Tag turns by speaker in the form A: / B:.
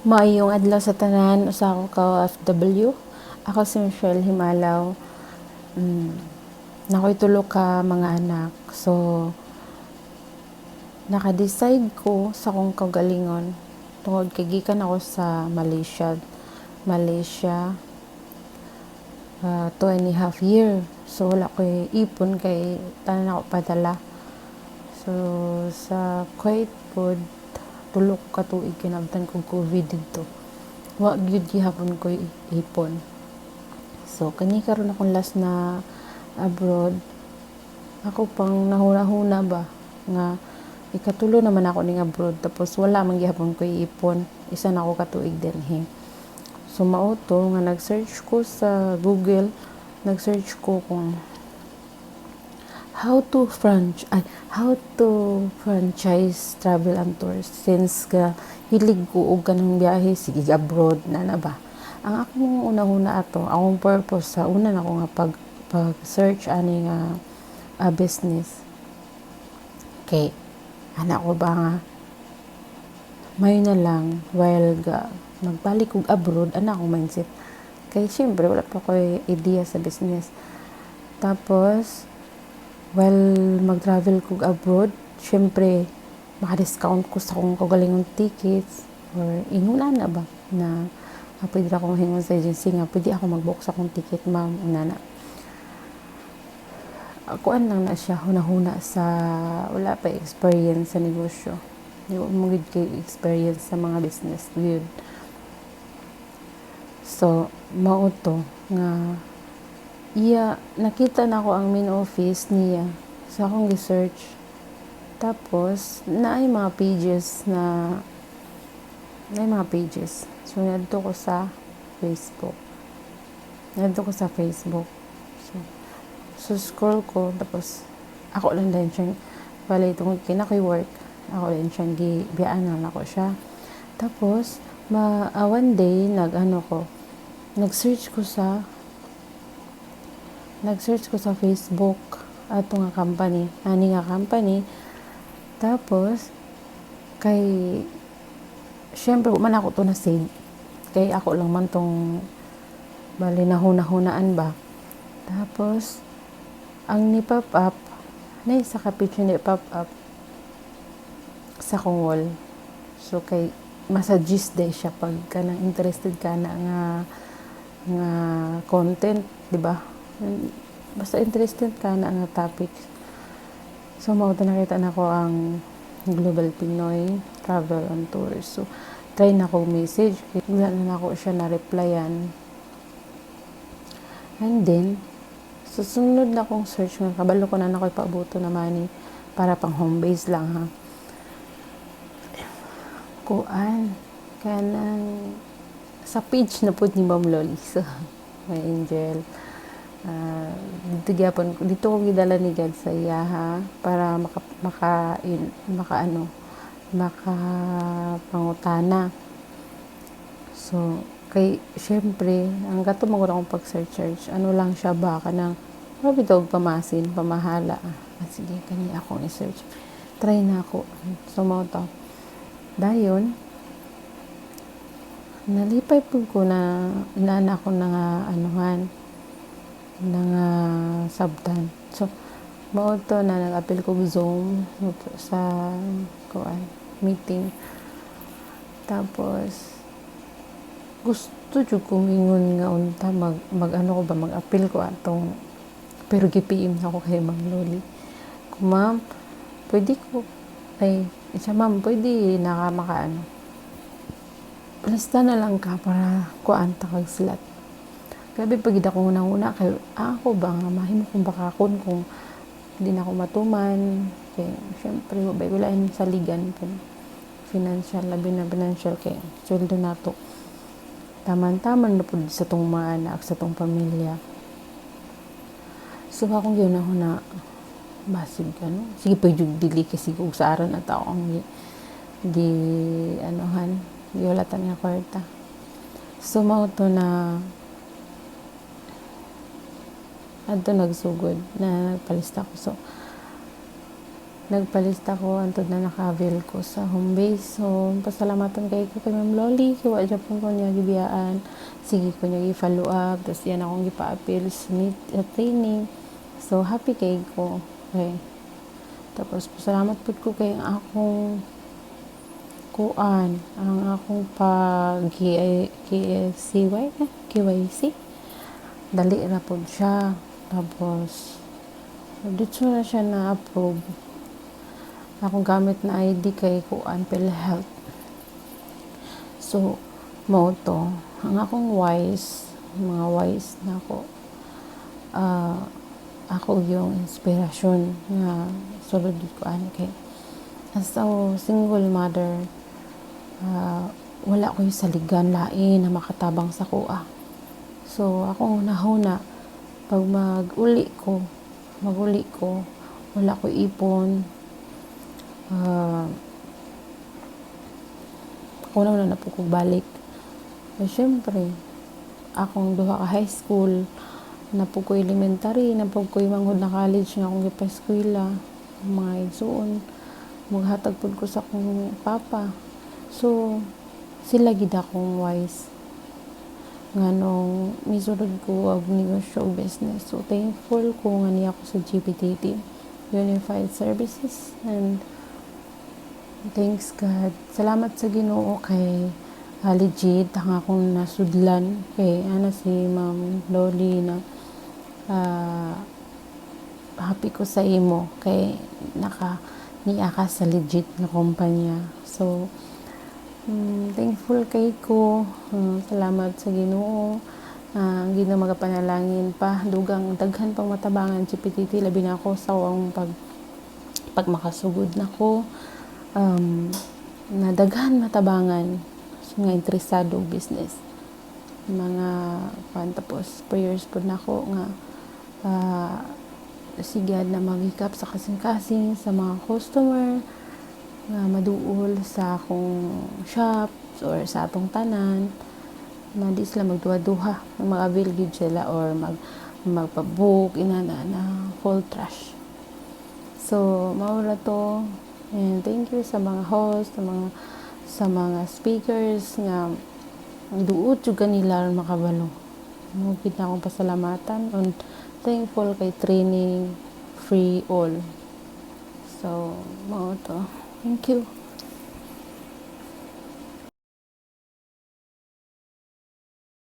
A: Maayong adlaw sa tanan, usa ako ka OFW. Ako si Michelle Himalaw. Nakoy tulo ka mga anak. So, naka-decide ko sa kong kagalingon. Tungod kay gikan ako sa Malaysia. Malaysia, 2.5 year. So, wala ko'y ipon kay tanan ako padala. So, sa Kuwait po, tulo ko katuig kinabtan kong COVID dito. Wa gyud gihapon ko ipon. So kani karon akong last na abroad, ako pang nahuna-huna ba nga ikatulo naman ako ning abroad tapos wala man gihapon ko ipon. Isa na ako katuig dinhi. So mao to nga nag-search ko sa Google, nag-search ko kung how to franchise travel and tours since hilig ko og kanang biyahe sige abroad na ba. Ang akong una-una ato, akong purpose sa una na ko nga pag-search ani nga business. Okay, anak ko ba nga may na lang while magbalik og abroad, anak ko mindset. Kay syempre wala pa ko idea sa business. Tapos while mag-travel ko abroad, syempre maka-discount ko sa akong kagalingon tickets or inguna na ba na pwede akong hingon sa agency nga pwede ako mag-book sa akong ticket ma'am una na. Akuan lang na siya hunahuna sa wala pa experience sa negosyo. Di mo gid kay experience sa mga business yun. So mao to nga nakita na ko ang main office niya sa akong research. Tapos naay mga pages. So nadto ko sa Facebook. So scroll ko tapos ako lang din siyang bali tungod kay na ko'y work. Ako lang siyang gibiyaan na ako siya. Tapos one day nag-search ko sa Facebook ato nga company, tapos kay syempre man ako to na save kay ako lang man tong bali na hunahunaan ba. Tapos ang ni pop up na isa ka picture ni pop up sa kong wall. So kay masuggest day siya pag kanang interested ka na nga content, di ba? Basta interested ka na nga topic. So mao to nakita na ko ang Global Pinoy Travel and Tours. So try na ko message, wala na ako siya na replyan. And then susunod na akong search nga kabalo ko na nakoy paabuto na money para pang home base lang ha. Kuan kanang sa page na pud ni Ma'am Loli. So my angel. Dito ko gidala ni God sa iya ha para makapangutana. So kay syempre ang gato mo akong pag-search ano lang siya ba kanang mabitog pamahala. Sige kani akong i-search. Try na ako. So mao to. Dayon nalipay po ko na inana ko na nga anuhan nga sabtan. So mao to na nag-apil ko Zoom sa meeting. Tapos gusto jud ko mingon nga unta mag-apil ko atong pero gi-PM na ako kay Ma'am Loli. Ma'am, pwede ko ma'am, pwede makaano. Basta na lang ka para kuanta kag slot. Grabe pagid ako una kay ako ba nga mahimo kong bakakon kung hindi na ako matuman. Kay syempre mabay ko lain sa ligan financial kay sweldo nato. Taman-taman na pud sa tong mga anak, sa tong pamilya. So akong gyud ako na basig no. Sige pa jud dili kasi kung sa aron at ako ang giwalatan nga kwarta. So mao to na adto nagsugod na nagpalista ko. So nagpalista ko antod na naka-avail ko sa home base. So pasalamatan kay ko kay Ma'am Loli kay wa Japon ko niya gibiyaan, sige ko niya i-follow up, tapos yan akong gipa-appeal sa training. So happy kay ko. Okay. Tapos pasalamat pud ko kay ang akong ang akong pag KYC dali na po siya. Tapos dito na siya na-approve. Akong gamit na ID kay kuan PhilHealth. So mo to ang akong mga wise na ako yung inspirasyon nga sulod ko kay as a single mother, wala ko yung saligan lain na makatabang sa kuha. So akong nahuna pag mag-uli ko wala ko ipon, una na po ko balik. Syempre akong duha ka high school, na po ko elementary, na po ko manghud na college nga akong gipa-eskwela, mga igsuon maghatag pud ko sa akong papa. So sila gid akong wise nganong misulod ko og negosyo o business. So thankful ko nga niya ako sa GPTT Unified Services, and thanks God, salamat sa Ginoo kay legit ang akong nasudlan kay si Ma'am Loli na happy ko sa imo kay niya ka sa legit na kumpanya. So thankful kay ko, salamat sa Ginoo. Ang Ginoo magapanalangin pa dugang daghan pang matabangan GPTT labi na ako sa akong pag makasugod nako, na daghan matabangan nga interesado og business mga tapos prayers pud nako nga sigad na mag-hikap sa kasing-kasing sa mga customer nga maduol sa akong shop or sa atong tanan, na di sila magduha-duha, mag-avail gid sila or magpa-book na full trash. So mao ra to, and thank you sa mga host, sa mga speakers nga duot jud kanila aron makabalo. Mo gid na akong pasalamatan and thankful kay training free all. So mao to. Thank you.